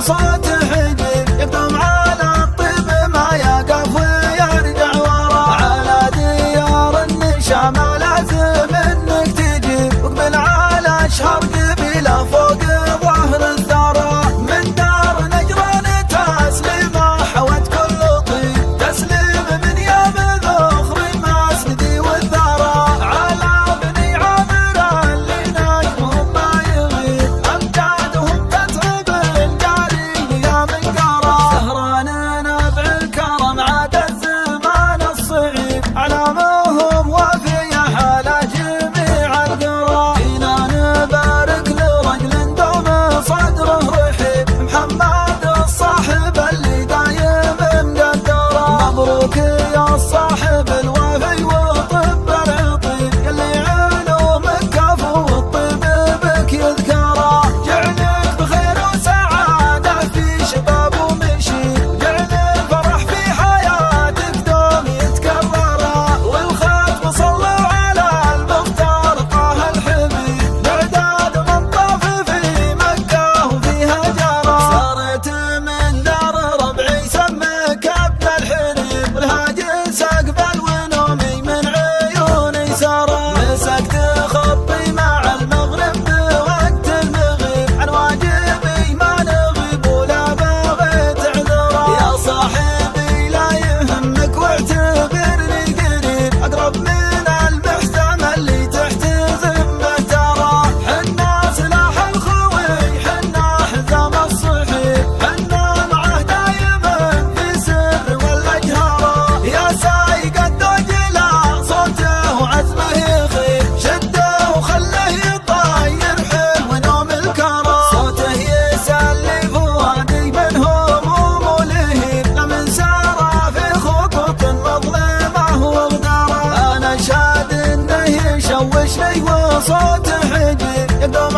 صوت حجر يقدم على الطيب ما يقف ويرجع ورا. على ديار النشام لازم انك تجي واقبل على اشهر قبيله فوق ظهر الثرى. من دار نجران تسليمه حوت كل طيب تسليم من يوم ذخر مسندي والثرى. على بني عامر اللي نجمهم ما يغيب امجادهم تتعب الجاري يا من قرى. سهران نبع الكرم عاد الزمان الصعيب علامهم وفي حال جميع القرى. فينا نبارك لرجل دوم صدره رحيب محمد الصاحب اللي دايم مقدره. مبروك يا صاحب الوفي وطب العطيب يلي علومك كفو والطب بك يذكره. جعلك بخير وسعاده في شباب ومشيب جعل الفرح في حياتك دوم يتكرر. والختم صلوا على المختار طه الحبيب بعداد من طاف في مكه وفيها جرى. صارت من دار ربعي سمك ابن الحريب والهاجس اقبل ونومي من عيوني سرى. مسكت خطي مع المغرب بوقت المغيب عن واجبي ما نغيب ولا بغيت اعذره. يا صاحبي لا يهمك واعتبرني قريب اقرب من المحسن اللي تحتزم به ترى. حنا سلاح الخوي حنا حزام الصحيب حنا معه دايما في سر ولا جهره. يا سايق الدجله صوته وعزمه يخيب شده وخله يطاير حلو نوم الكرى. صوته يسلي فؤادي من هموم ولهيب لمن سار في خطوط مظلمه وغدره. انا شاد انه يشوشني وصوت حجر يقدم